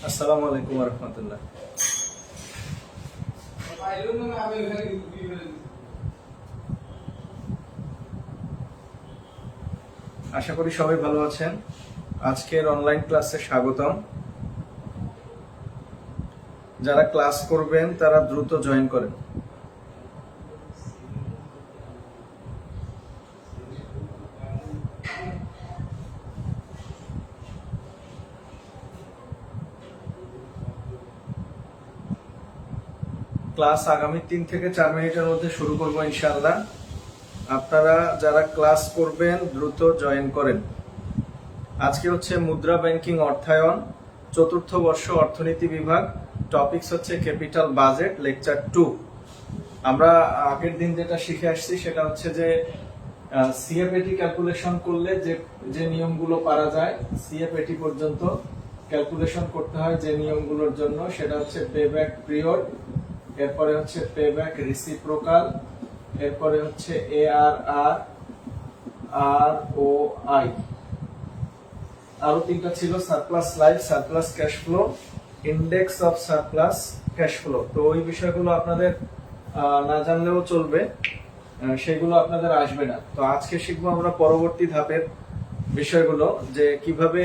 আসসালামু আলাইকুম ওয়া রাহমাতুল্লাহ। আশা করি সবাই ভালো আছেন। আজকের অনলাইন ক্লাসে স্বাগতম। যারা ক্লাস করবেন তারা দ্রুত জয়েন করেন। ক্লাস আগামী 3 থেকে 4 মিনিটের মধ্যে শুরু করব ইনশাআল্লাহ। আপনারা যারা ক্লাস করবেন দ্রুত জয়েন করেন। আজকে হচ্ছে মুদ্রা ব্যাংকিং অর্থায়ন, চতুর্থ বর্ষ অর্থনীতি বিভাগ। টপিকস হচ্ছে ক্যাপিটাল বাজেট, লেকচার 2। আমরা আগের দিন যেটা শিখে আসছি সেটা হচ্ছে যে সিএফএটি ক্যালকুলেশন করলে যে নিয়মগুলো পারা যায়, সিএফএটি পর্যন্ত ক্যালকুলেশন করতে হয় যে নিয়মগুলোর জন্য, সেটা হচ্ছে পেব্যাক পিরিয়ড, এরপরে হচ্ছে পেব্যাক রেসিপ্রোকাল, এরপরে হচ্ছে এআরআর, আরওআই, আরো 3টা ছিল surplus life, surplus cash flow, index of surplus cash flow. তো ওই বিষয়গুলো আপনাদের না জানলেও চলবে, সেগুলো আপনাদের আসবে না। তো আজকে শিখবো আমরা পরবর্তী ধাপের বিষয়গুলো, যে কিভাবে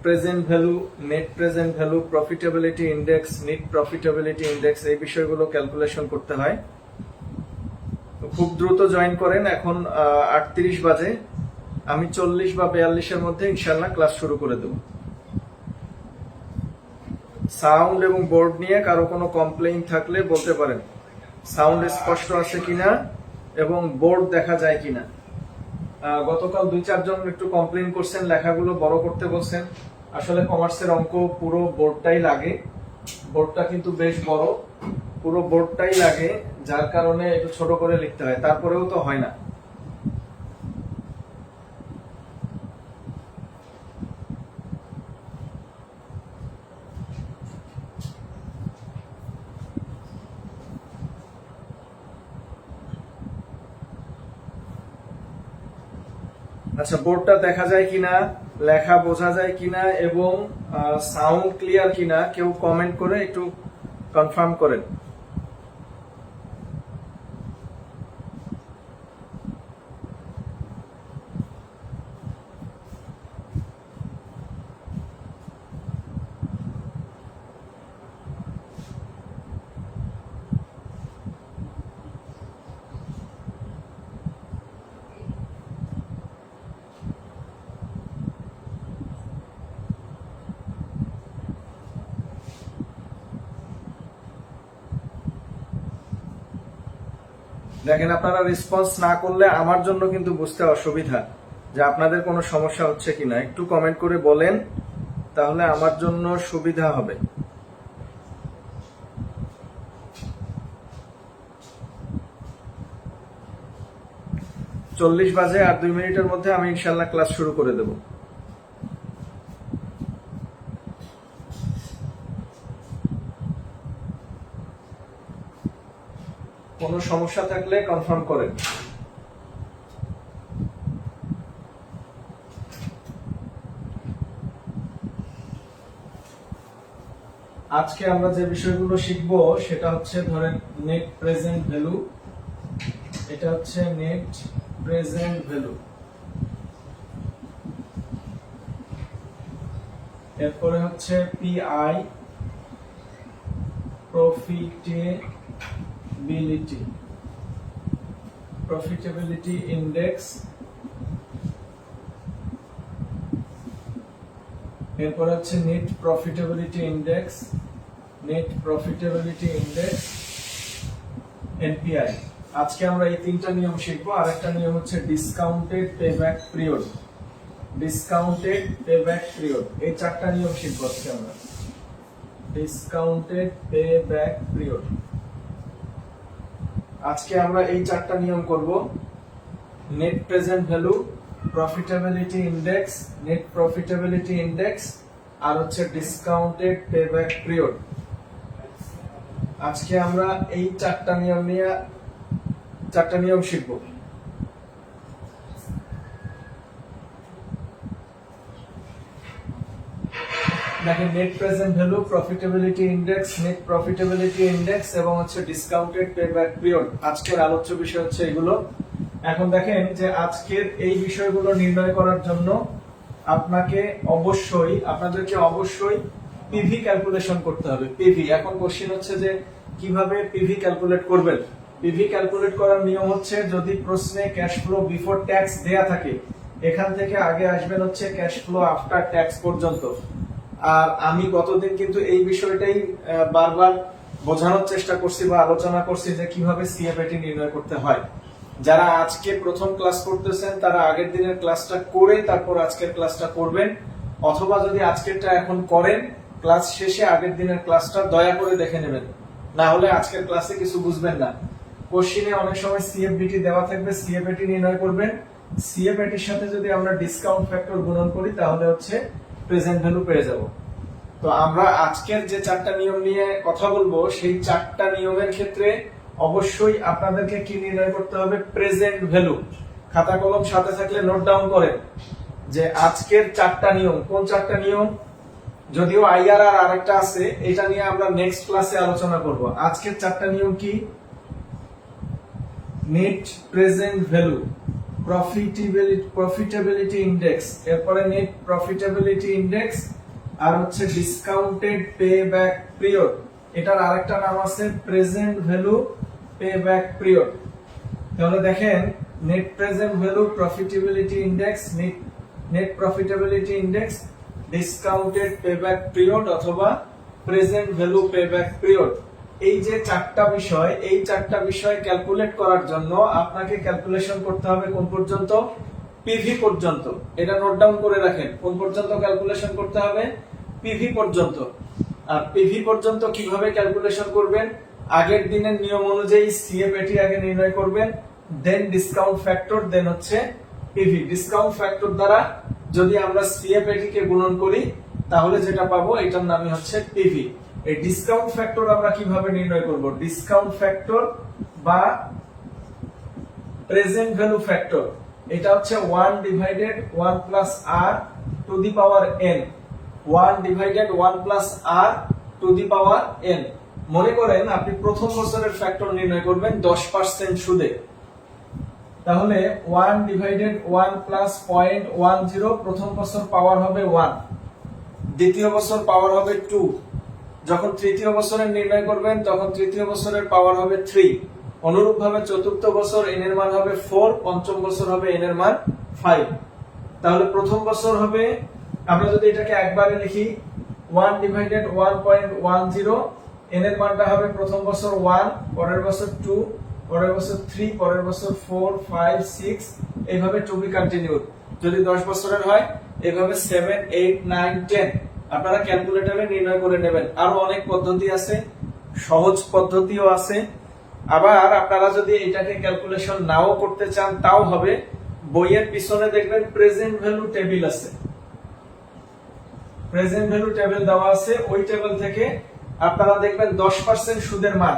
present value, net present value, profitability index, net profitability index, এই বিষয়গুলো ক্যালকুলেশন করতে হয়। খুব দ্রুত জয়েন করেন। এখন 38 বাজে, আমি 40 বা 42-এর মধ্যে ইনশাআল্লাহ ক্লাস শুরু করে দেব। সাউন্ড এবং বোর্ড নিয়ে কারো কোনো কমপ্লেইন থাকলে বলতে পারেন। সাউন্ড স্পষ্ট আছে কিনা এবং বোর্ড দেখা যায় কিনা। গতকাল 2-4 জন একটু কমপ্লেইন করছেন, লেখাগুলো বড় করতে বলছেন। আসলে কমার্সের অঙ্ক পুরো বোর্ডটাই লাগে, বোর্ডটা কিন্তু বেশ বড়, পুরো বোর্ডটাই লাগে, যার কারণে একটু ছোট করে লিখতে হয়, তারপরেও তো হয় না। আচ্ছা, বোর্ডটা দেখা যায় কিনা, লেখা বোঝা যায় কিনা এবং সাউন্ড ক্লিয়ার কিনা কেউ কমেন্ট করে একটু কনফার্ম করেন। দেখেন, আপনারা রেসপন্স না করলে আমার জন্য কিন্তু বুঝতে অসুবিধা যে আপনাদের কোনো সমস্যা হচ্ছে কিনা। একটু কমেন্ট করে বলেন, তাহলে আমার জন্য সুবিধা হবে। চল্লিশ বাজে, আর 2 মিনিটের মধ্যে আমি ইনশাল্লাহ ক্লাস শুরু করে দেব। কোনো সমস্যা থাকলে কনফার্ম করেন। আজকে আমরা যে বিষয়গুলো শিখব সেটা হচ্ছে, ধরেন নেট প্রেজেন্ট ভ্যালু, এটা হচ্ছে নেট প্রেজেন্ট ভ্যালু, এরপরে হচ্ছে পিআই, প্রফিটেবিলিটি ইন্ডেক্স, এরপর হচ্ছে নেট প্রফিটেবিলিটি ইন্ডেক্স, এনপিআই। আজকে আমরা এই 3টা নিয়ম শিখবো। আর একটা নিয়ম হচ্ছে ডিসকাউন্টেড পেব্যাক পিরিয়ড, এই 4টা নিয়ম শিখবো আজকে আমরা। ডিসকাউন্টেড পেব্যাক পিরিয়ড, আজকে আমরা এই 4টা নিয়ম করব। Net present value, net profitability index, আর হচ্ছে ডিসকাউন্টেড পেব্যাক পিরিয়ড। আজকে আমরা এই 4টা নিয়ম শিখব। দেখেন net present value, profitability index, net profitability index এবং হচ্ছে ডিসকাউন্টেড পেব্যাক পিরিয়ড। আজকের আলোচ্য বিষয় হচ্ছে এগুলো। এখন দেখেন যে আজকের এই বিষয়গুলো নির্ণয় করার জন্য আপনাদেরকে অবশ্যই পিভি ক্যালকুলেশন করতে হবে। পিভি, এখন কোশ্চেন হচ্ছে যে কিভাবে পিভি ক্যালকুলেট করবেন। পিভি ক্যালকুলেট করার নিয়ম হচ্ছে, যদি প্রশ্নে ক্যাশ ফ্লো বিফোর ট্যাক্স দেয়া থাকে, এখান থেকে আগে আসবেন হচ্ছে ক্যাশ ফ্লো আফটার ট্যাক্স পর্যন্ত। আর আমি গতদিন কিন্তু এই বিষয়টাই বারবার বোঝানোর চেষ্টা করছি বা আলোচনা করছি যে কিভাবে সিএফএটি নির্ণয় করতে হয়। যারা আজকে প্রথম ক্লাস করতেছেন তারা আগের দিনের ক্লাসটা করে তারপর আজকের ক্লাসটা করবেন, অথবা যদি আজকেরটা এখন করেন ক্লাস শেষে আগের দিনের ক্লাসটা দয়া করে দেখে নেবেন, না হলে আজকের ক্লাসে কিছু বুঝবেন না। কোশ্চেনে অনেক সময় সিএফবিটি দেওয়া থাকবে, সিএফএটি নির্ণয় করবেন। সিএফএটির সাথে যদি আমরা ডিসকাউন্ট ফ্যাক্টর গুণন করি তাহলে হচ্ছে প্রেজেন্ট ভ্যালু পেয়ে যাব। তো আমরা আজকের যে 4টা নিয়ম নিয়ে কথা বলবো, সেই 4টা নিয়মের ক্ষেত্রে অবশ্যই আপনাদেরকে কি নির্ণয় করতে হবে? Present value. খাতা কলম সাথে থাকলে নোট ডাউন করেন যে আজকের 4টা নিয়ম কোন 4টা নিয়ম। যদিও আইআরআর আরেকটা আছে, এটা নিয়ে আমরা নেক্সট ক্লাসে আলোচনা করব। আজকের 4টা নিয়ম কি? Net present value, profitability index, এরপরে নেট প্রফিটেবিলিটি ইনডেক্স, আর হচ্ছে ডিসকাউন্টেড পে ব্যাক পিরিয়ড। এটার আরেকটা নাম আছে present value payback period. তাহলে দেখেন net present value, profitability index, net profitability index, discounted payback period অথবা present value payback period. এই যে 4টা বিষয়, এই 4টা বিষয় ক্যালকুলেট করার জন্য আপনাকে ক্যালকুলেশন করতে হবে কোন পর্যন্ত? পিভি পর্যন্ত। এটা নোট ডাউন করে রাখেন, কোন পর্যন্ত ক্যালকুলেশন করতে হবে? পিভি পর্যন্ত। আর পিভি পর্যন্ত কিভাবে ক্যালকুলেশন করবেন? আগের দিনের নিয়ম অনুযায়ী সিএফএটি আগে নির্ণয় করবেন, দেন ডিসকাউন্ট ফ্যাক্টর, দেন হচ্ছে পিভি। ডিসকাউন্ট ফ্যাক্টর দ্বারা যদি আমরা সিএফএটি কে গুণন করি তাহলে যেটা পাবো এটার নামই হচ্ছে পিভি। এই ডিসকাউন্ট ফ্যাক্টর আমরা কিভাবে নির্ণয় করব? ডিসকাউন্ট ফ্যাক্টর বা প্রেজেন্ট ভ্যালু ফ্যাক্টর, এটা হচ্ছে 1 divided 1 plus r to the power n। 1 divided 1 plus r to the power n। মনে করেন আপনি প্রথম বছরের ফ্যাক্টর নির্ণয় করবেন 10% সুদে, তাহলে 1 ডিভাইডেড 1 প্লাস 0.10, প্রথম বছর পাওয়ার হবে 1, দ্বিতীয় বছর পাওয়ার হবে 2। যখন তৃতীয় বছরের নির্ণয় করবেন তখন তৃতীয় বছরের পাওয়ার হবে 3। অনুরূপভাবে চতুর্থ বছর n এর মান হবে 4, পঞ্চম বছর হবে n এর মান 5। তাহলে প্রথম বছর হবে, আমরা যদি এটাকে একবারে লিখি, 1 ডিভাইডেড 1.10, n এর মানটা হবে প্রথম বছর 1, পরের বছর 2, পরের বছর 3, পরের বছর 4, 5, 6, এইভাবে টু বি কন্টিনিউড। যদি 10 বছরের হয় এইভাবে 7, 8, 9, 10 আপনারা ক্যালকুলেটরে নির্ণয় করে নেবেন। আরো অনেক পদ্ধতি আছে, সহজ পদ্ধতিও আছে। আবার আপনারা যদি এটাকে ক্যালকুলেশন নাও করতে চান তাও হবে, বইয়ের পিছনে দেখবেন প্রেজেন্ট ভ্যালু টেবিল আছে, প্রেজেন্ট ভ্যালু টেবিল দেওয়া আছে। ওই টেবিল থেকে আপনারা দেখবেন 10% সুদের মান,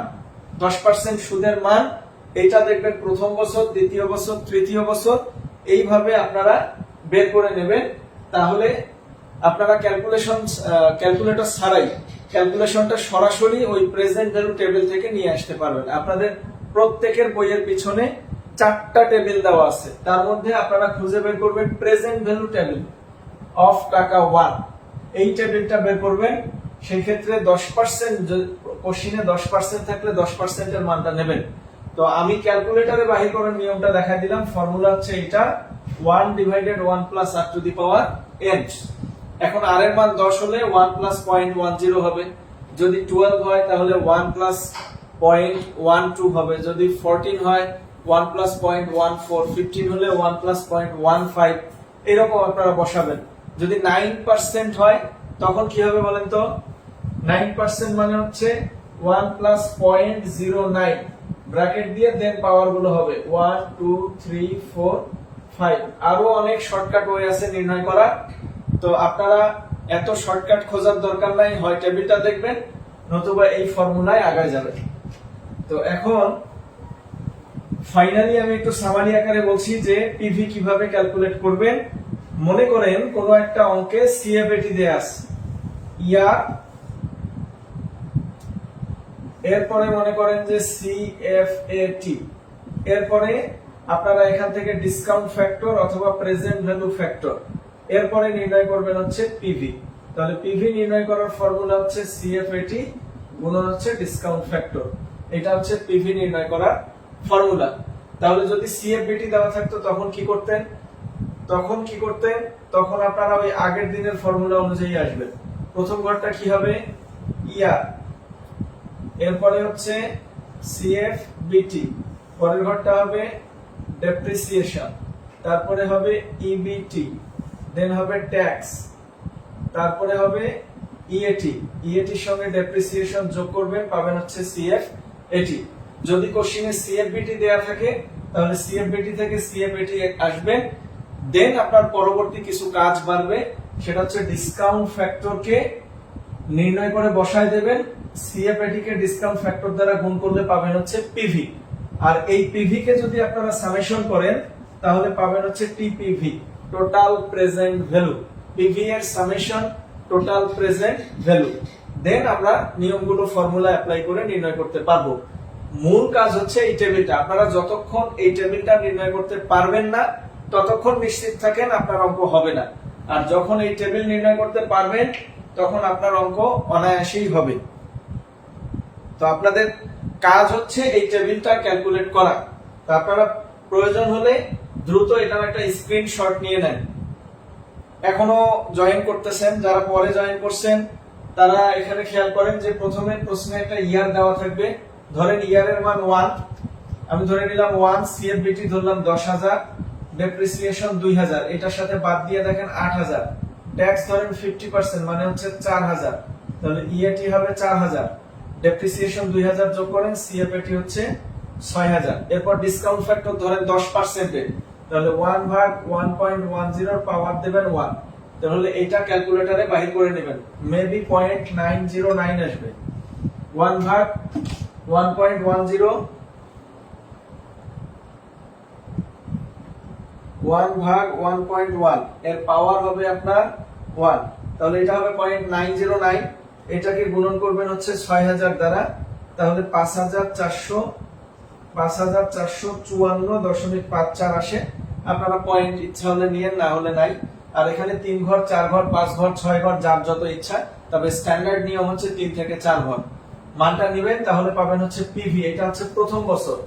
10% সুদের মান, এটা দেখবেন প্রথম বছর, দ্বিতীয় বছর, তৃতীয় বছর, এইভাবে আপনারা বের করে নেবেন। তাহলে আপনারা ক্যালকুলেটর ছাড়াই ক্যালকুলেশনটা সরাসরি ওই প্রেজেন্ট ভ্যালু টেবিল থেকে নিয়ে আসতে পারবেন। আপনাদের প্রত্যেকের বইয়ের পিছনে 4টা টেবিল দেওয়া আছে, তার মধ্যে আপনারা খুঁজে বের করবেন প্রেজেন্ট ভ্যালু টেবিল অফ টাকা 1, এই টেবিলটা বের করবেন। সেই ক্ষেত্রে 10%, কোশ্চেনে 10% থাকলে 10% এর মানটা নেবেন। তো আমি ক্যালকুলেটরে বাহির করার নিয়মটা দেখাই দিলাম। ফর্মুলা হচ্ছে এটা 1 divided 1 plus r to the power n। এখন আর এর মান 10 হলে 1 প্লাস 0.10 হবে, যদি 12 হয় তাহলে 1 প্লাস 0.12 হবে, যদি 14 হয় 1 প্লাস 0.14, 15 হলে 1 প্লাস 0.15, এরকম আপনারা বসাবেন। যদি 9% হয় তখন কি হবে বলেন তো? 9% মানে হচ্ছে 1 প্লাস 0.09, ব্র্যাকেট দিয়ে দেন পাওয়ার গুলো হবে 1, 2, 3, 4, 5। আরো অনেক শর্টকাট ওয়ে আছে নির্ণয় করা, তো আপনারা এত শর্টকাট খোঁজার দরকার নাই, হয় টেবিলটা দেখবেন নতুবা এই ফর্মুলায় আগায় যাবেন। তো এখন ফাইনালি আমি একটু সামারি আকারে বলছি যে পিভি কিভাবে ক্যালকুলেট করবেন। মনে করেন কোনো একটা অঙ্কে সিএফএটি দেয়া আছে, ইয়ার, এরপরে মনে করেন যে CFAT, এরপরে আপনারা এখান থেকে ডিসকাউন্ট ফ্যাক্টর অথবা প্রেজেন্ট ভ্যালু ফ্যাক্টর, এরপরে নির্ণয় করবেন হচ্ছে পিভি। তাহলে পিভি নির্ণয় করার ফর্মুলা হচ্ছে CFAT গুণন হচ্ছে ডিসকাউন্ট ফ্যাক্টর। এটা হচ্ছে পিভি নির্ণয় করার ফর্মুলা। তাহলে যদি CFBT দেওয়া থাকতো তখন কি করতেন? তখন আপনারা ওই আগের দিনের ফর্মুলা অনুযায়ী আসবেন। প্রথম ঘরটা কি হবে? ইয়ার, এরপরে হচ্ছে CFBT, পরের ঘরটা হবে ডেপ্রিসিয়েশন, তারপরে হবে EBT, দেন হবে ট্যাক্স, তারপরে হবে EAT, EATর সঙ্গে ডেপ্রিসিয়েশন যোগ করবেন, পাবেন হচ্ছে CFAT। যদি কোশ্চেনে CFBT দেয়া থাকে তাহলে CFBT থেকে CFAT আসবে, দেন আপনার পরবর্তী কিছু কাজ বাড়বে, সেটা হচ্ছে ডিসকাউন্ট ফ্যাক্টরকে নির্ণয় করে বসায় দেবেন, CFAT কে ডিসকাউন্ট ফ্যাক্টর দ্বারা গুণ করলে পাবেন হচ্ছে পিভি। আর এই পিভি কে যদি আপনারা সামেশন করেন তাহলে পাবেন হচ্ছে TPV, total present value. PV এর সামেশন টোটাল প্রেজেন্ট ভ্যালু, দেন আমরা নিয়মগুলো ফর্মুলা অ্যাপ্লাই করে নির্ণয় করতে পারবো। মূল কাজ হচ্ছে এই টেবিলটা, আপনারা যতক্ষণ এই টেবিলটা নির্ণয় করতে পারবেন না ততক্ষণ নিশ্চিত থাকেন আপনার অঙ্ক হবে না, আর যখন এই টেবিল নির্ণয় করতে পারবেন তখন আপনার অঙ্ক অনায়াসেই হবে। তো আপনাদের কাজ হচ্ছে এই টেবিলটা ক্যালকুলেট করা। তো আপনারা প্রয়োজন হলে দ্রুত এটার একটা স্ক্রিনশট নিয়ে নেন। এখনো জয়েন করতেছেন, যারা পরে জয়েন করছেন তারা এখানে খেয়াল করেন যে প্রথমে প্রশ্নে একটা ইয়ার দেওয়া থাকবে। ধরেন ইয়ারের মান 1, আমি ধরে নিলাম 1, CFBT ধরলাম 10,000, ডেপ্রিসিয়েশন 2000, এটার সাথে বাদ দিয়ে দেখেন 8000, ট্যাক্স ধরেন 50% মানে হচ্ছে 4000, তাহলে EAT হবে 4000, ডেপ্রিসিয়েশন 2000 যোগ করেন, CFAT হচ্ছে 6000। এরপর ডিসকাউন্ট ফ্যাক্টর ধরেন 10%, তাহলে 1/1.10 পাওয়ার দেবেন 1, তাহলে এটা ক্যালকুলেটরে বাহির করে নেবেন, মেবি 0.909 আসবে। 1/1.10 1/1.1 এর পাওয়ার হবে আপনার 1, তাহলে এটা হবে 0.909। এটাকে গুণন করবেন হচ্ছে 6000 দ্বারা, তাহলে 5454.54 আসে। আপনারা পয়েন্ট ইচ্ছা হলে নিয়েন, না হলে নাই। আর এখানে 3 ঘর, 4 ঘর, 5 ঘর, 6 ঘর, যার যত ইচ্ছা, তবে স্ট্যান্ডার্ড নিয়ম হচ্ছে 3 থেকে 4 ঘর। মানটা নেবেন, তাহলে পাবেন হচ্ছে পিভি। এটা হচ্ছে প্রথম বছর।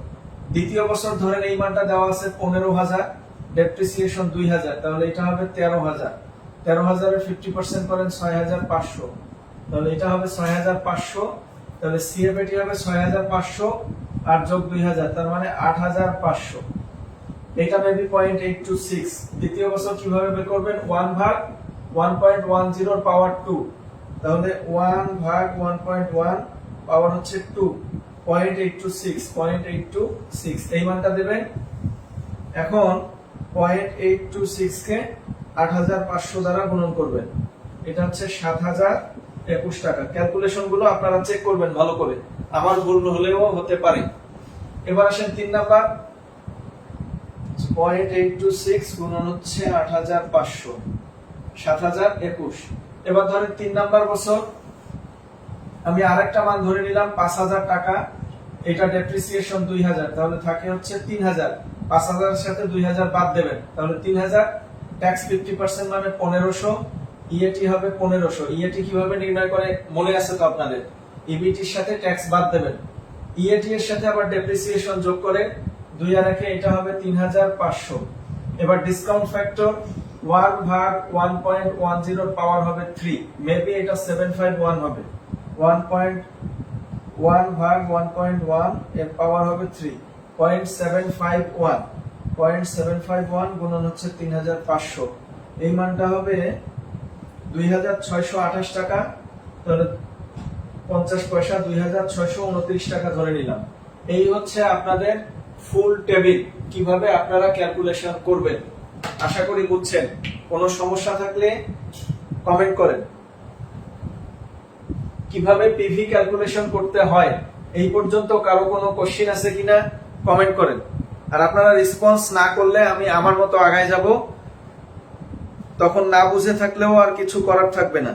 দ্বিতীয় বছর ধরেন এই মানটা দেওয়া আছে 15000, ডেপ্রিসিয়েশন 2000, তাহলে এটা হবে 13000। 13000 এর 50% করেন 6500, তাহলে এটা হবে 6500, তাহলে CFAT হবে 6500 আর যোগ 2000, তার মানে 8500। এটা মেবি 0.826। দ্বিতীয় বছর কিভাবে বের করবেন? 1/1.10 পাওয়ার 2, তাহলে 1/1.1 পাওয়ার হচ্ছে 2, 0.826 এই মানটা দেবেন। এখন 0.826 কে 8500 দ্বারা গুণন করবেন, এটা হচ্ছে 7021 টাকা। ক্যালকুলেশন গুলো আপনারা চেক করবেন ভালো করে, আমার ভুল হলেও হতে পারে। এবার আসেন 3 নাম্বার, 0.826 গুণন হচ্ছে 8500, 7021। এবার ধরেন 3 নাম্বার বছর, আমি আরেকটা মান ধরে নিলাম 5000 টাকা, এটা ডেপ্রিসিয়েশন 2000, তাহলে থাকে হচ্ছে 3000। 5000 এর সাথে 2000 বাদ দেবেন, তাহলে 3000, ট্যাক্স 50% মানে 1500, EAT হবে 1500। EAT কিভাবে নির্ণয় করে মনে আছে তো আপনাদের? EBT এর সাথে ট্যাক্স বাদ দেবেন, EAT এর সাথে আবার ডেপ্রিসিয়েশন যোগ করে 2 আর 1 এটা হবে 3500। এবার ডিসকাউন্ট ফ্যাক্টর 1/1.10 পাওয়ার হবে 3, মেবি এটা 751 হবে। 1/1.1 এর পাওয়ার হবে 3, 0.751। 0.751 গুণন হচ্ছে 3500, এই মানটা হবে 2628 টাকা, তাহলে 50 পয়সা, 2629 টাকা ধরে নিলাম। এই হচ্ছে আপনাদের ফুল টেবিল, কিভাবে আপনারা ক্যালকুলেশন করবেন। আশা করি বুঝছেন। কোনো সমস্যা থাকলে কমেন্ট করেন। কিভাবে পিভি ক্যালকুলেশন করতে হয় এই পর্যন্ত কারো কোনো কোশ্চেন আছে কিনা কমেন্ট করেন। আর আপনারা রেসপন্স না করলে আমি আমার মতো আগায় যাব, তখন না বুঝে থাকলেও আর কিছু করার থাকবে না।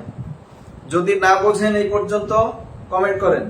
যদি না বোঝেন এই পর্যন্ত কমেন্ট করেন।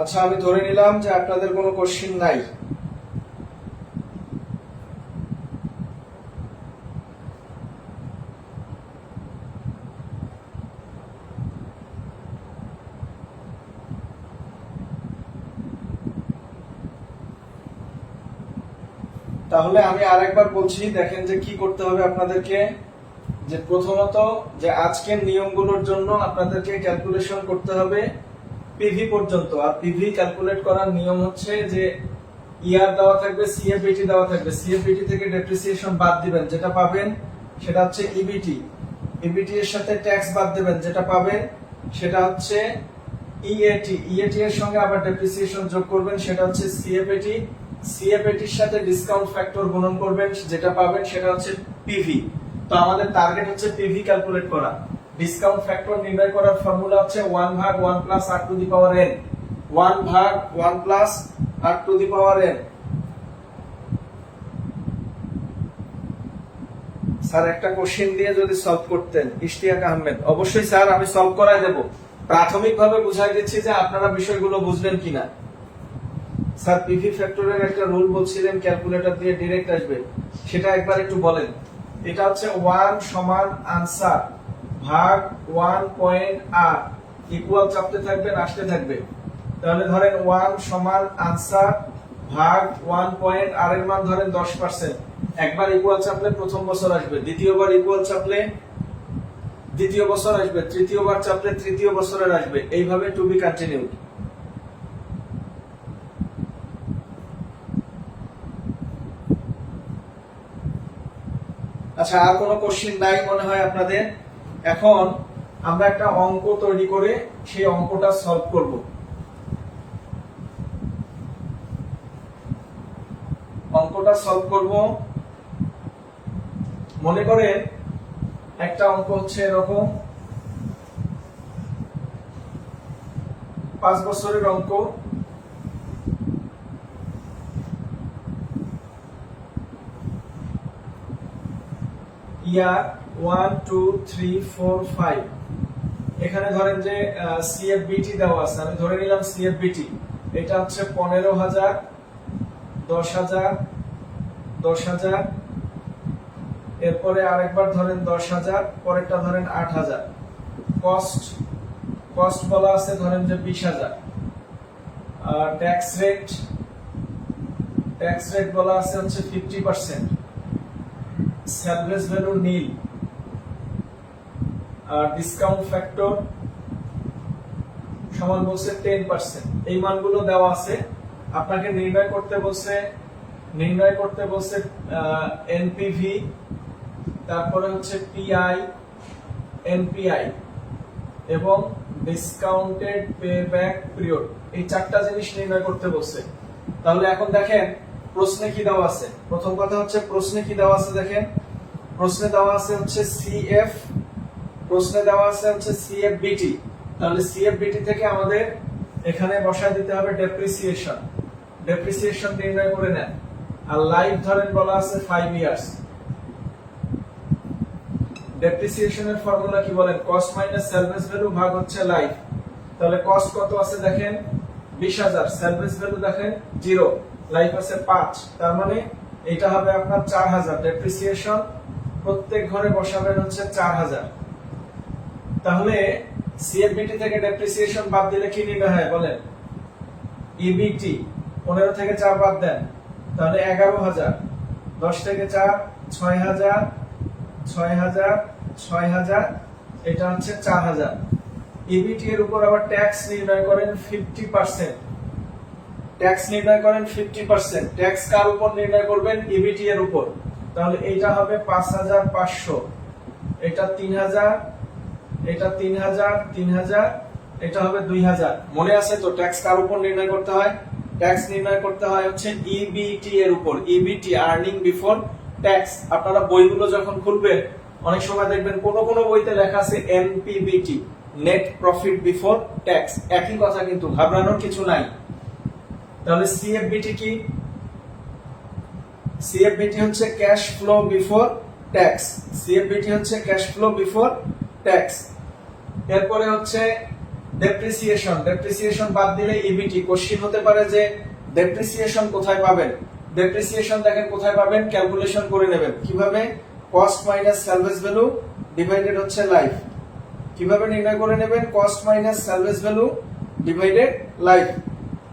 আচ্ছা, আমি ধরে নিলাম যে আপনাদের কোনো কোশ্চেন নাই। তাহলে আমি আরেকবার বলছি, দেখেন যে কি করতে হবে আপনাদেরকে। যে প্রথমত যে আজকের নিয়মগুলোর জন্য আপনাদেরকে ক্যালকুলেশন করতে হবে পিভি পর্যন্ত। আর পিভি ক্যালকুলেট করার নিয়ম হচ্ছে যে ইয়ার দেওয়া থাকবে, সিএফবিটি দেওয়া থাকবে, সিএফবিটি থেকে ডেপ্রিসিয়েশন বাদ দিবেন, যেটা পাবেন সেটা হচ্ছে ইবিটি। ইবিটি এর সাথে ট্যাক্স বাদ দিবেন, যেটা পাবেন সেটা হচ্ছে ইএটি। ইএটি এর সঙ্গে আবার ডেপ্রিসিয়েশন যোগ করবেন, সেটা হচ্ছে সিএফএটি। সিএফএটির সাথে ডিসকাউন্ট ফ্যাক্টর গুণন করবেন, যেটা পাবেন সেটা হচ্ছে পিভি। তো আমাদের টার্গেট হচ্ছে পিভি ক্যালকুলেট করা। ডিসকাউন্ট ফ্যাক্টর নির্ণয় করার ফর্মুলা হচ্ছে 1 ভাগ 1 plus r two the power n। 1 ভাগ 1 plus r two the power n। Sir একটা কোশ্চেন দিয়ে যদি সলভ করতেন। ইশতিয়াক আহমেদ, অবশ্যই স্যার আমি সলভ করাই দেব। প্রাথমিকভাবে বুঝাই দিচ্ছি যে আপনারা বিষয়গুলো বুঝলেন কিনা। স্যার পিভি ফ্যাক্টরের একটা রুল বলছিলেন ক্যালকুলেটর দিয়ে ডাইরেক্ট আসবে, সেটা একবার একটু বলেন। এটা হচ্ছে 1 সমান আনসার ভাগ 1 পয়েন্ট r ইকুয়াল চাপতে থাকবেন, আসতে থাকবে। তাহলে ধরেন 1 সমান আনসার ভাগ 1 পয়েন্ট r এর মান ধরেন 10%। একবার ইকুয়াল চাপলে প্রথম বছর আসবে, দ্বিতীয়বার ইকুয়াল চাপলে দ্বিতীয় বছর আসবে, তৃতীয়বার চাপলে তৃতীয় বছরের আসবে, এইভাবে টু বি কন্টিনিউড। আচ্ছা, আর কোনো কোশ্চেন নাই মনে হয় আপনাদের? এখন আমরা একটা অঙ্ক তৈরি করে সেই অঙ্কটা সলভ করব। অঙ্কটা সলভ করব, মনে করেন একটা অঙ্ক হচ্ছে এরকম 5 বছরের অঙ্ক। ইয়ার 1 2 3 4 5। এখানে ধরেন যে সিএফবিটি দেওয়া আছে, আমি ধরে নিলাম সিএফবিটি এটা হচ্ছে 15,000, 10,000, 10,000, এরপরে আরেকবার ধরেন 10,000, পরেরটা ধরেন 8,000। কস্ট বলা আছে ধরেন যে 20,000। আর ট্যাক্স রেট বলা আছে হচ্ছে 50%। স্যালভেজ ভ্যালু নীল। আর ডিসকাউন্ট ফ্যাক্টর সমান বলছে 10%। এই মানগুলো দেওয়া আছে। আপনাকে নির্ণয় করতে বলছে এনপিভি, তারপরে হচ্ছে পিআই, এনপিআই এবং ডিসকাউন্টেড পেব্যাক পিরিয়ড। এই চারটা জিনিস নির্ণয় করতে বলছে। তাহলে এখন দেখেন প্রশ্নে কি দেওয়া আছে। প্রথম কথা হচ্ছে প্রশ্নে কি দেওয়া আছে দেখেন। প্রশ্নে দেওয়া আছে হচ্ছে সিএফ, প্রশ্নে দেওয়া আছে হচ্ছে সিএফবিটি, তাহলে সিএফবিটি থেকে আমাদের এখানে বসায় দিতে হবে ডেপ্রিসিয়েশন। ডেপ্রিসিয়েশন নির্ণয় করে নেন। আর লাইফ ধরেন বলা আছে 5 ইয়ার্স। ডেপ্রিসিয়েশনের ফর্মুলা কি বলেন? কস্ট মাইনাস সেলভেজ ভ্যালু ভাগ হচ্ছে লাইফ। তাহলে কস্ট কত আছে দেখেন 20,000, সেলভেজ ভ্যালু দেখেন 0, লাইফ আছে 5, তার মানে এটা হবে আপনার 4,000। ডেপ্রিসিয়েশন প্রত্যেক ঘরে বসাবেন হচ্ছে 4,000। তাহলে সিএফবিটি থেকে ডেপ্রিসিয়েশন বাদ দিলে কি নির্ণয় হয় বলেন? ইবিটি 15 থেকে 4 বাদ দেন, তাহলে 11,000। 10 থেকে 4 6,000, 6,000, 6,000, এটা হচ্ছে 4,000। ইবিটি এর উপর আবার ট্যাক্স নির্ণয় করেন 50%। ট্যাক্স নির্ণয় করেন 50%। ট্যাক্স কার উপর নির্ণয় করবেন? ইবিটি এর উপর। তাহলে এটা হবে 5,500, এটা 3,000, এটা 3,000, 3,000, এটা হবে 2,000। মনে আছে তো ট্যাক্স কার উপর নির্ণয় করতে হয়? ট্যাক্স নির্ণয় করতে হয় হচ্ছে ইবিটি এর উপর। EBIT earning before tax. আপনারা বইগুলো যখন খুলবেন অনেক সময় দেখবেন কোন কোন বইতে লেখা আছে এনপিবিটি, নেট প্রফিট বিফোর ট্যাক্স। একই কথা, কিন্তু ঘাবড়ানোর কিছু নাই। তাহলে সিএফবিটি কি? সিএফবিটি হচ্ছে ক্যাশ ফ্লো বিফোর ট্যাক্স। সিএফবিটি হচ্ছে ক্যাশ ফ্লো বিফোর ট্যাক্স। এরপরে হচ্ছে ডেপ্রিসিয়েশন। ডেপ্রিসিয়েশন বাদ দিলে ইবিটি। কোশ্চেন হতে পারে যে ডেপ্রিসিয়েশন কোথায় পাবেন? ডেপ্রিসিয়েশন দেখেন কোথায় পাবেন, ক্যালকুলেশন করে নেবেন। কিভাবে? কস্ট মাইনাস সেলভেজ ভ্যালু ডিভাইডেড হচ্ছে লাইফ। কিভাবে নির্ণয় করে নেবেন? Cost minus সেলভেজ value divided life.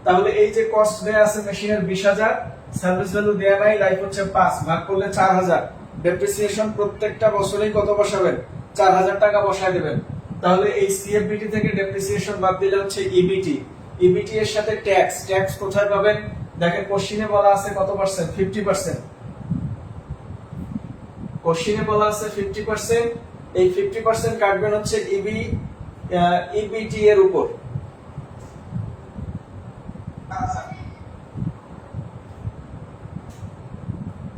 তাহলে এই যে কস্ট দেয়া আছে মেশিনের 20,000, সার্ভিস ভ্যালু দেয়া নাই, লাইফ হচ্ছে 5, ভাগ করলে 4,000। ডেপ্রিসিয়েশন প্রত্যেকটা বছরেই কত বসাবেন? 4,000 টাকা বসায় দেবেন। তাহলে এই সিএফবিটি থেকে ডেপ্রিসিয়েশন বাদ দিলে হচ্ছে ইবিটি। ইবিটি এর সাথে ট্যাক্স। ট্যাক্স কোথায় পাবেন? দেখেন কোশ্চেনে বলা আছে কত পার্সেন্ট? 50%। কোশ্চেনে বলা আছে 50%। এই 50% কাটবেন হচ্ছে ইবিটি এর উপর।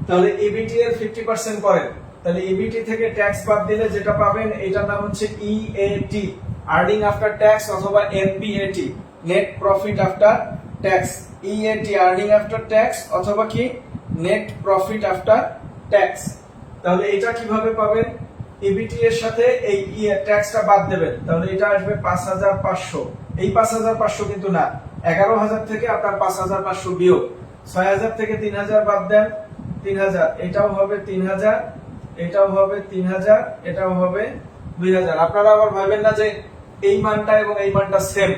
তাহলে ইবিটি এর 50% করেন। তাহলে ইবিটি থেকে ট্যাক্স বাদ দিলে যেটা পাবেন এটার নাম হচ্ছে ইএটি, আর্নিং আফটার ট্যাক্স, অথবা এনপিএটি, net profit after tax. EAT earning after tax অথবা কি নেট প্রফিট আফটার ট্যাক্স। তাহলে এটা কিভাবে পাবেন? ইবিটি এর সাথে এই ট্যাক্সটা বাদ দেবেন। তাহলে এটা আসবে 5,500। এই 5,500 কিন্তু না, 11,000 থেকে আপনার 5,500 বিয়োগ। 6,000 থেকে 3,000 বাদ দেন, 3,000, এটাও হবে 3,000, এটাও হবে 3,000, এটাও হবে 2,000। আপনারা আবার ভাবেন না যে এই মানটা এবং এই মানটা সেম।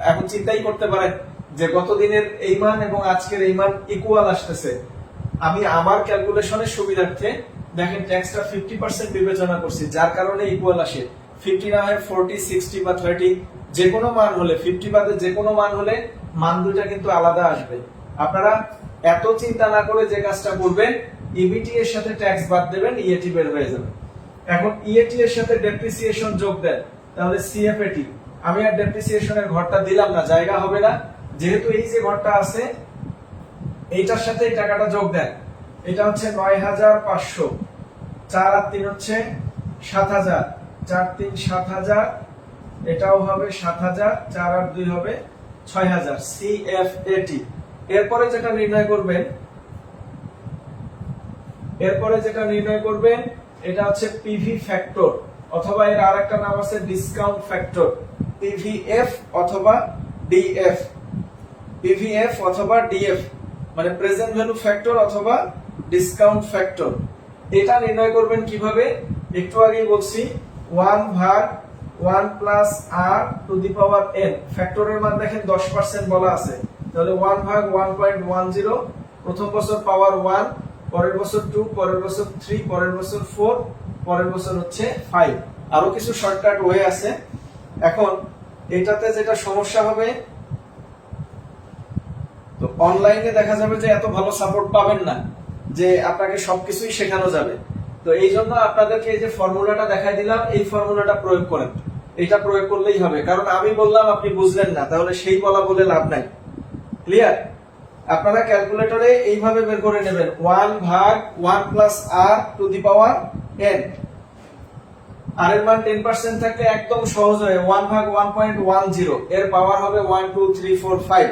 এখন চিন্তাই করতে পারেন যে গত দিনের এই মান এবং আজকের এই মান ইকুয়াল আসতেছে। আমি আমার ক্যালকুলেশনের সুবিধার্থে দেখেন ট্যাক্সটা 50% বিবেচনা করছি, যার কারণে ইকুয়াল আসে। 50 না হয় 40, 60 বা 30, যে কোনো মান হলে, 50 বাদে যে কোনো মান হলে মান দুইটা কিন্তু আলাদা আসবে। আপনারা এত চিন্তা না করে যে কাজটা করবেন, ইবিটি এর সাথে ট্যাক্স বাদ দেবেন, ইএটি বের হয়ে যাবে। এখন ইএটি এর সাথে ডেপ্রিসিয়েশন যোগ দেন, তাহলে সিএফএটি। আমি আর ডেপ্রিসিয়েশনের ঘরটা দিলাম না, জায়গা হবে না, যেহেতু এই যে ঘরটা আছে এইটার সাথে এই টাকাটা যোগ দেন। এটা হচ্ছে 9,500, 4 আর 3 হচ্ছে 7,000, 4 3 7,000, এটাও হবে 7,000, 4 আর 2 হবে 6,000। সিএফএটি। এরপরে যেটা নির্ণয় করবেন এটা হচ্ছে পিভি ফ্যাক্টর, অথবা এর আরেকটা নাম আছে ডিসকাউন্ট ফ্যাক্টর। পিভিএফ অথবা ডিএফ। পিভিএফ অথবা ডিএফ মানে প্রেজেন্ট ভ্যালু ফ্যাক্টর অথবা ডিসকাউন্ট ফ্যাক্টর। এটা নির্ণয় করবেন কিভাবে? একটু আগেই বলছি, 1 ভাগ 1 plus r to the power n। ফ্যাক্টরের মান দেখেন 10% বলা আছে, তাহলে 1 ভাগ 1.10, প্রথম বছর পাওয়ার 1, পরের বছর 2, পরের বছর 3, পরের বছর 4, পরের বছর হচ্ছে 5। আরো কিছু শর্টকাট ওয়ে আছে। এখন এটাতে যেটা সমস্যা হবে, তো অনলাইনে দেখা যাবে যে এত ভালো সাপোর্ট পাবেন না যে আপনাকে সবকিছুই শেখানো যাবে। তো এই জন্য আপনাদেরকে এই যে ফর্মুলাটা দেখাই দিলাম, এই ফর্মুলাটা প্রয়োগ করেন। এটা প্রয়োগ করলেই হবে, কারণ আমি বললাম আপনি বুঝলেন না, তাহলে সেই বলা বলে লাভ নাই। ক্লিয়ার? আপনারা ক্যালকুলেটরে এইভাবে বের করে নেবেন, 1 ভাগ 1 plus r to the power n। আর এর মান 10% থাকলে একদম সহজ হয় 1 ভাগ 1.10 এর পাওয়ার হবে 1 2 3 4 5।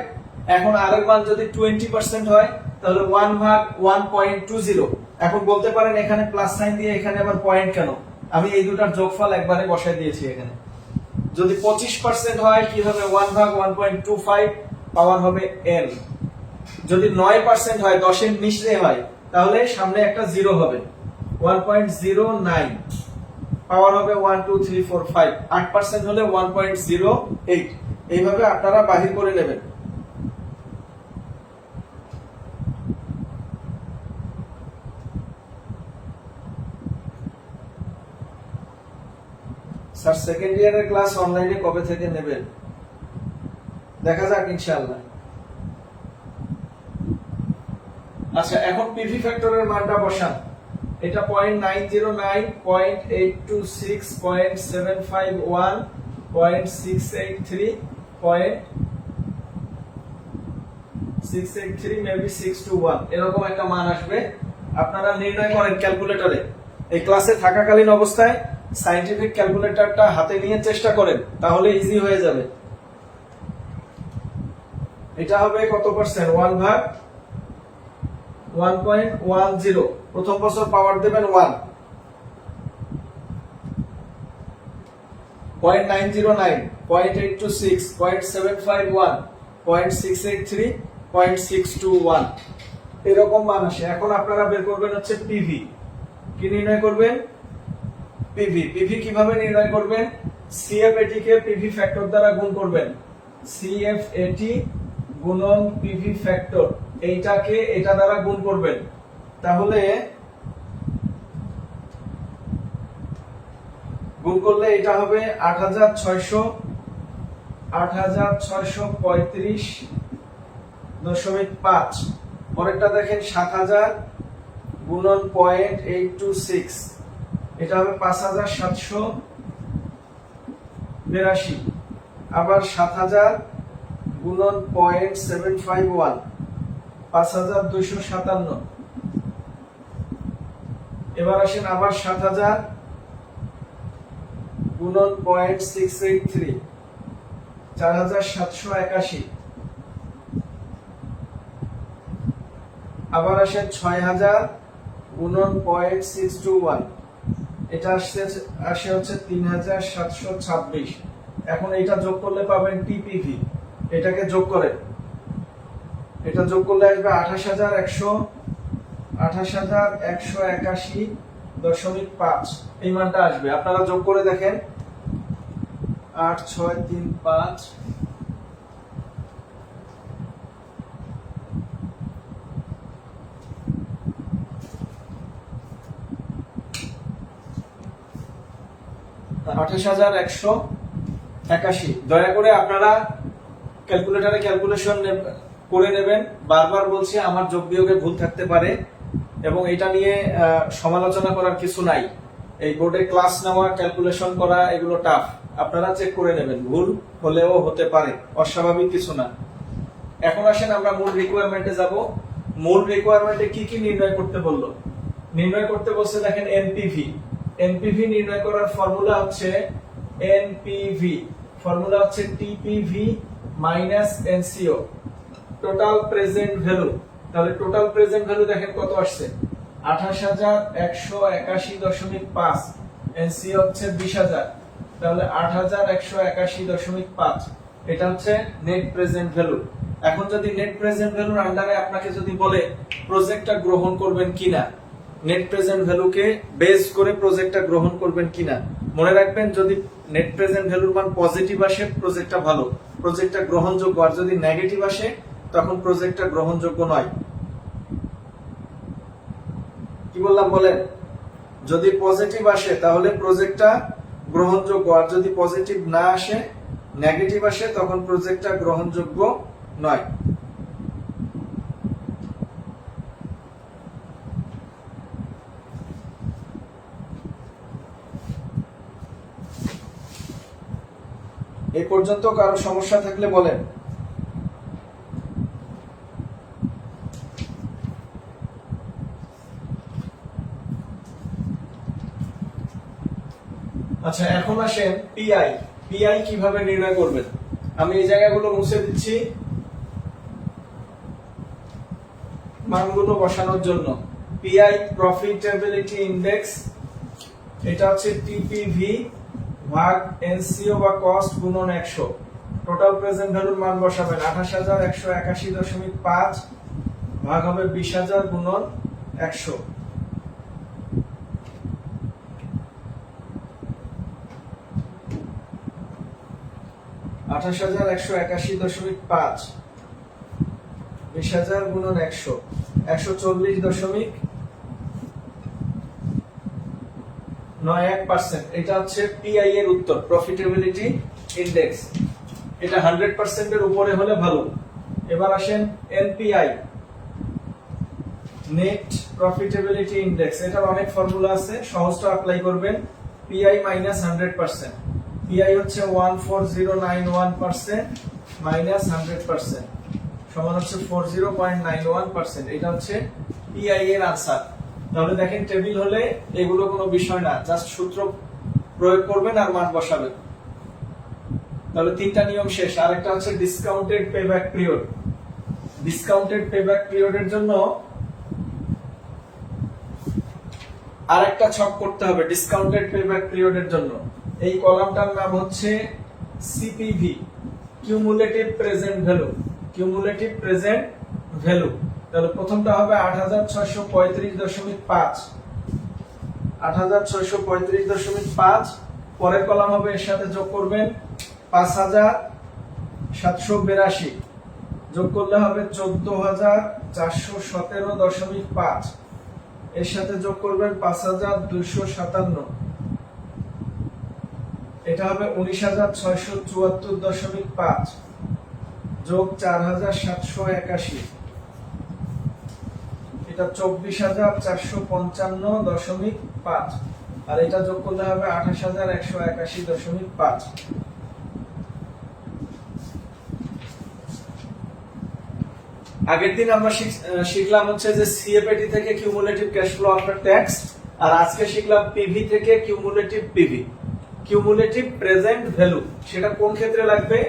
এখন আর এর মান যদি 20% হয় তাহলে 1 ভাগ 1.20। এখন বলতে পারেন এখানে প্লাস সাইন দিয়ে এখানে আবার পয়েন্ট কেন? আমি এই দুটার যোগফল একবারে বসাই দিয়েছি এখানে। যদি 25% হয় কি হবে 1 ভাগ 1.25 পাওয়ার হবে n। যদি 9% হয় 10 এর নিচে হয় তাহলে সামনে একটা 0 হবে 1.09 পাওয়ার হবে 1 2 3 4 5। 8% হলে 1.08। এইভাবে আপনারা বাহির করে নেবেন। স্যার সেকেন্ড ইয়ারের ক্লাস অনলাইনে কবে থেকে নেবেন? দেখা যাক ইনশাআল্লাহ। আচ্ছা এখন পিভি ফ্যাক্টরের মানটা বসান। এটা 0.909, 0.826, 0.751, 0.683, 0.683 মেবি 621 এরকম একটা মান আসবে। আপনারা নির্ণয় করেন ক্যালকুলেটরে। এই ক্লাসে থাকাকালীন অবস্থায় সায়েন্টিফিক ক্যালকুলেটরটা হাতে নিয়ে চেষ্টা করেন, তাহলে ইজি হয়ে যাবে। এটা হবে কত পার্সেন্ট? 1 ভাগ 1.10। প্রথম বছর পাওয়ার দেবেন 1। 0.909, 0.826, 0.751, 0.683, 0.621 এরকম মান আসে। এখন আপনারা বের করবেন হচ্ছে পিভি। কি নির্ণয় করবেন? পিভি। পিভি কিভাবে নির্ণয় করবেন? সিএফএটি কে পিভি ফ্যাক্টর দ্বারা গুণ করবেন। সিএফএটি গুণন পিভি ফ্যাক্টর, এইটাকে এটা দ্বারা গুণ করবেন। তাহলে গুণ করলে এটা হবে 8635.5। পরেরটা দেখেন 7000 গুণন 0.826, এটা হবে 5782। আবার 7000 গুণন 0.751, 5257। এবার আসেন আবার 7000 গুণন 0.683, 4781। আবার আসেন 6000 গুণন 0.621, এটা আসে হচ্ছে 3726। এখন এটা যোগ করলে পাবেন টিপিভি। এটাকে যোগ করেন, এটা যোগ করলে আসবে 28181.5 এই মানটা আসবে। আপনারা যোগ করে দেখেন 8635 28181। দয়া করে আপনারা ক্যালকুলেটরে ক্যালকুলেশন করে নেবেন। বারবার বলছি আমার যোগ বিয়োগে ভুল থাকতে পারে এবং এটা নিয়ে সমালোচনা করার কিছু নাই। এই বোর্ডে ক্লাস নেওয়া, ক্যালকুলেশন করা এগুলো টাফ। আপনারা চেক করে নেবেন, ভুল হলেও হতে পারে, অস্বাভাবিক কিছু না। এখন আসেন আমরা মূল রিকোয়ারমেন্টে যাব। মূল রিকোয়ারমেন্টে কি কি নির্ণয় করতে বললো? নির্ণয় করতে বলছে দেখেন এনপিভি। এনপিভি নির্ণয় করার ফর্মুলা হচ্ছে এনপিভি, ফর্মুলা হচ্ছে TPV minus NCO, total present value. তাহলে টোটাল প্রেজেন্ট ভ্যালু দেখেন কত আসছে 28181.5, এনসিও হচ্ছে 20000, তাহলে 8181.5 এটা হচ্ছে নেট প্রেজেন্ট ভ্যালু। এখন যদি নেট প্রেজেন্ট ভ্যালুর আন্ডারে আপনাকে যদি বলে প্রজেক্টটা গ্রহণ করবেন কিনা, নেট প্রেজেন্ট ভ্যালুকে বেস করে প্রজেক্টটা গ্রহণ করবেন কিনা, মনে রাখবেন যদি নেট প্রেজেন্ট ভ্যালুর মান পজিটিভ আসে প্রজেক্টটা ভালো, প্রজেক্টটা গ্রহণযোগ্য। আর যদি নেগেটিভ আসে তখন প্রজেক্টটা গ্রহণযোগ্য নয়। কি বললাম বলেন? যদি পজিটিভ আসে তাহলে প্রজেক্টটা গ্রহণযোগ্য, আর যদি পজিটিভ না আসে, নেগেটিভ আসে, তখন প্রজেক্টটা গ্রহণযোগ্য নয়। এই পর্যন্ত কারো সমস্যা থাকলে বলেন। আচ্ছা, এখন আসেন পিআই। পিআই কিভাবে নির্ণয় করবেন? আমি এই জায়গাগুলো মুছে দিচ্ছি মানগুলো বসানোর জন্য। পিআই প্রফিটেবিলিটি ইনডেক্স, এটা হচ্ছে টিপিভি ভাগ এনসিও বা কস্ট গুণন 100। টোটাল প্রেজেন্ট ভ্যালুর মান বসাবেন 28181.5 ভাগ হবে 20000 গুণন 100। 28181.5 20000 গুণন 100 140.91%। এটা হচ্ছে পিআই এর উত্তর, প্রফিটেবিলিটি ইনডেক্স। এটা 100% এর উপরে হলে ভালো। এবার আসেন এনপিআই, নেট প্রফিটেবিলিটি ইনডেক্স। এটার অনেক ফর্মুলা আছে, সহজটা অ্যাপ্লাই করবেন। পিআই মাইনাস 100%, পিআই হচ্ছে 14091% মাইনাস 100% সমান হচ্ছে 40.91%। এটা হচ্ছে পিআই এর আনসার। তাহলে দেখেন টেবিল হলে এগুলো কোনো বিষয় না, জাস্ট সূত্র প্রয়োগ করবেন আর মান বসাবেন। তাহলে তিনটা নিয়ম শেষ। আরেকটা হচ্ছে discounted payback period. Discounted payback পিরিয়ডের জন্য আরেকটা ছক করতে হবে। ডিসকাউন্টেড পেব্যাক পিরিয়ডের জন্য এই কলামটার নাম হচ্ছে CPV, cumulative present value. Cumulative present value. তাহলে প্রথমটা হবে 8635.5, 8635.5। পরের কলাম হবে এর সাথে যোগ করবেন 5782, যোগ করলে হবে 14417.5। এর সাথে যোগ করবেন 5257, এটা হবে 19674.5 যোগ 4781, এটা 24455.5, আর এটা যোগ করলে হবে 28181.5। আগের দিন আমরা শিখলাম হচ্ছে যে সিএপএটি থেকে cumulative cash flow after tax, আর আজকে শিখলাম পিভি থেকে cumulative PV, cumulative present value. সেটা কোন ক্ষেত্রে লাগবে?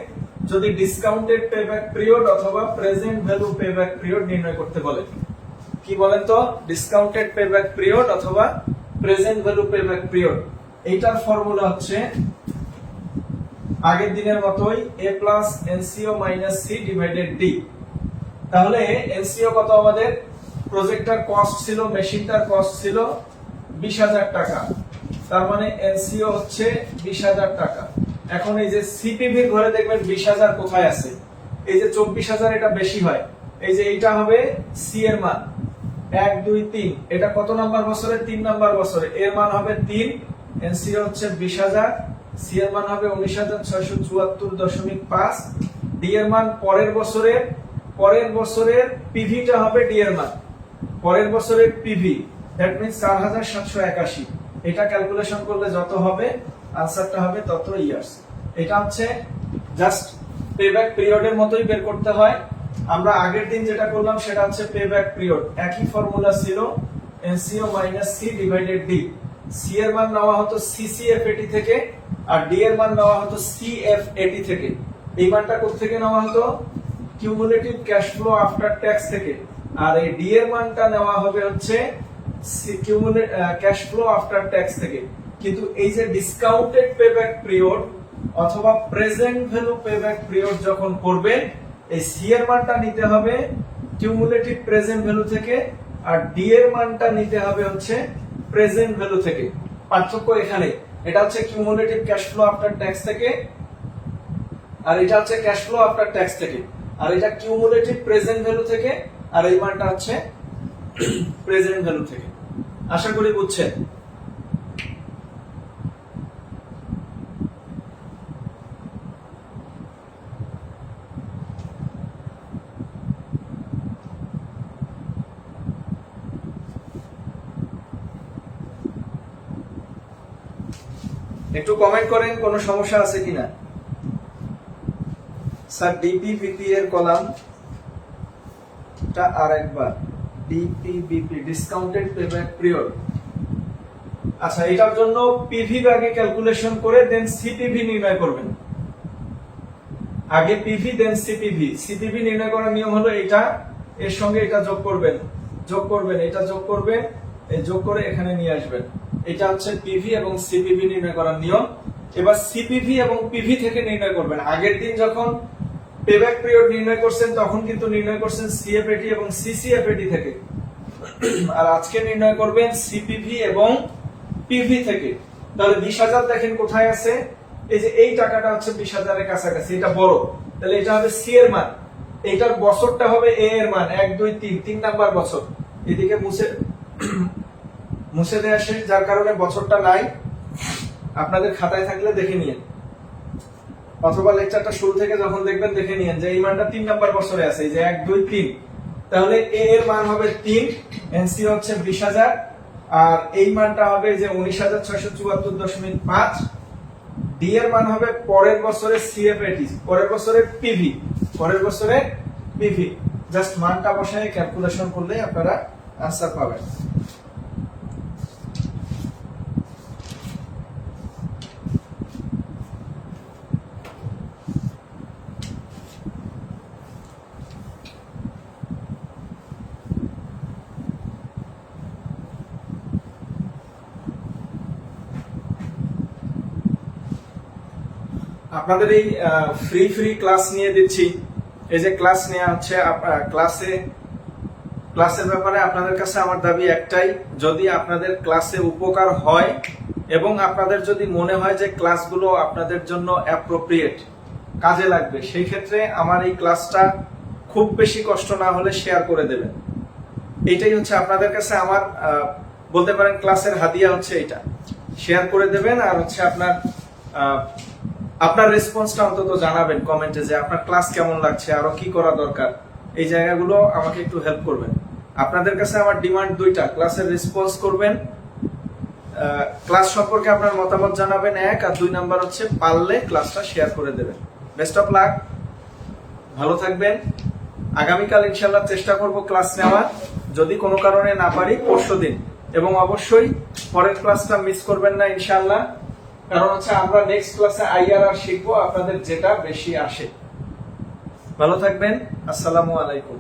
যদি ডিসকাউন্টেড পেব্যাক পিরিয়ড অথবা প্রেজেন্ট ভ্যালু পেব্যাক পিরিয়ড নির্ণয় করতে বলে। কি বলেন তো? ডিসকাউন্টেড পেব্যাক পিরিয়ড অথবা প্রেজেন্ট ভ্যালু পেব্যাক পিরিয়ড। এইটার ফর্মুলা হচ্ছে আগের দিনের মতোই a plus NCO minus C divided D. তাহলে এনসিও কত আমাদের? প্রজেক্টর কস্ট ছিল, মেশিনটার কস্ট ছিল 20000 টাকা, তার মানে এনসিও হচ্ছে 20000 টাকা। এখন এই যে সিপিভির ঘরে দেখবেন 20000 কোথায় আছে? এই যে 24000, এটা বেশি হয়। এই যে এইটা হবে সি এর মান 1 2 3, এটা কত নাম্বার বছরে? 3 নাম্বার বছরে। এর মান হবে 3, এনসিও হচ্ছে 20000, সি এর মান হবে 19674.5, ডি এর মান পরের বছরের পিভিটা হবে ডি এর মান, পরের বছরের পিভি, দ্যাট মিন্স 4781। এটা ক্যালকুলেশন করলে যত হবে আনসারটা হবে তত ইয়ার্স। এটা হচ্ছে জাস্ট পেব্যাক পিরিয়ডের মতোই বের করতে হয়। আমরা আগের দিন যেটা করলাম সেটা হচ্ছে পেব্যাক পিরিয়ড। একই ফর্মুলা ছিল, NCO minus C divided D. C এর মান নেওয়া হতো সিসিএফএটি থেকে, আর ডি এর মান নেওয়া হতো সিএফএটি থেকে। এই মানটা কোথা থেকে নেওয়া হতো? Cumulative cash flow after tax থেকে। আর এই ডি এর মানটা নেওয়া হবে হচ্ছে ক্যাশ ফ্লো আফটার ট্যাক্স থেকে। কিন্তু এই যে ডিসকাউন্টেড পেব্যাক পিরিয়ড অথবা প্রেজেন্ট ভ্যালু পেব্যাক পিরিয়ড যখন করবেন, এই সি এর মানটা নিতে হবে কিউমুলেটিভ প্রেজেন্ট ভ্যালু থেকে, আর ডি এর মানটা নিতে হবে হচ্ছে প্রেজেন্ট ভ্যালু থেকে। পার্থক্য এখানে। এটা হচ্ছে cumulative cash flow after tax থেকে, আর এটা হচ্ছে ক্যাশ ফ্লো আফটার ট্যাক্স থেকে। আর এটা কিউমুলেটিভ প্রেজেন্ট ভ্যালু থেকে, আর এই মানটা হচ্ছে প্রেজেন্ট ভ্যালু থেকে। আশা করি বুঝছেন। একটু কমেন্ট করেন কোনো সমস্যা আছে কিনা। স্যার ডিপিবিপি এর কলামটা আরেকবার, ডিপিবিপি ডিসকাউন্টেড পেব্যাক পিরিয়ড, আচ্ছা, এটার জন্য পিভি আগে ক্যালকুলেশন করে দেন সিপিভি নির্ণয় করবেন। আগে পিভি দেন সিপিভি। সিপিভি নির্ণয় করার নিয়ম হলো এটা, এর সঙ্গে এটা যোগ করবেন, এটা যোগ করবেন, এই যোগ করে এখানে নিয়ে আসবেন। এটা হচ্ছে পিভি এবং সিপিভি নির্ণয় করার নিয়ম। এবার সিপিভি এবং পিভি থেকে নির্ণয় করবেন। আগের দিন যখন পেব্যাক পিরিয়ড নির্ণয় করছেন তখন কিন্তু নির্ণয় করছেন সিএফএটি এবং সিসিএফএটি থেকে, আর আজকে নির্ণয় করবেন সিপিভি এবং পিভি থেকে। তাহলে 20,000 দেখেন কোথায় আছে, এই যে এই টাকাটা হচ্ছে 20,000 এর কাছাকাছি, এটা বড়, তাহলে এটা হবে সি এর মান, এইটার বছরটা হবে এ এর মান, 1 2 3 3 নাম্বার বছর। এদিকে মুছে দেয়া শেষ, যার কারণে বছরটা নাই। আপনাদের খাতায় থাকলে দেখে নিন, অথবা লেকচারটা শুরু থেকে যখন দেখবেন দেখে নিন যে এই মানটা 3 নাম্বার বছরে আছে, এই যে 1 2 3। তাহলে এ এর মান হবে 3, এনসি হচ্ছে 20,000, আর এই মানটা হবে যে 19,674.5। ডি এর মান হবে পরের বছরের সিএফএটি, পরের বছরের পিভি, জাস্ট মানটা বসায় ক্যালকুলেশন করলে আপনারা आंसर পাবেন। আপনাদের এই ফ্রি ক্লাস নিয়ে দিচ্ছি। এই যে ক্লাস নেওয়া হচ্ছে, ক্লাসের ব্যাপারে আপনাদের কাছে আমার দাবি একটাই, যদি আপনাদের ক্লাসে উপকার হয় এবং আপনাদের যদি মনে হয় যে ক্লাসগুলো আপনাদের জন্য অ্যাপ্রোপ্রিয়েট, কাজে লাগবে, সেই ক্ষেত্রে আমার এই ক্লাসটা খুব বেশি কষ্ট না হলে শেয়ার করে দেবেন। এইটাই হচ্ছে আপনাদের কাছে আমার বলতে পারেন ক্লাসের হাদিয়া হচ্ছে এইটা, শেয়ার করে দেবেন। আর হচ্ছে আপনার রেসপন্সটা অন্তত জানাবেন কমেন্টে যে আপনার ক্লাস কেমন লাগছে, আরো কি করা দরকার, এই জায়গাগুলো আমাকে একটু হেল্প করবেন। আপনাদের কাছে আমার ডিমান্ড দুইটা, ক্লাসের রেসপন্স করবেন, ক্লাস সম্পর্কে আপনার মতামত জানাবেন 1, আর 2 নাম্বার হচ্ছে পারলে ক্লাসটা শেয়ার করে দেবেন। বেস্ট অফ লাক, ভালো থাকবেন। আগামীকাল ইনশাআল্লাহ চেষ্টা করব ক্লাস নেওয়ার, যদি কোনো কারণে না পারি পরশুদিন, এবং অবশ্যই পরের ক্লাসটা মিস করবেন না ইনশাআল্লাহ, কারণ হচ্ছে আমরা নেক্সট ক্লাসে আইআরআর শিখবো, আপনাদের যেটা বেশি আসে। ভালো থাকবেন, আসসালামু আলাইকুম।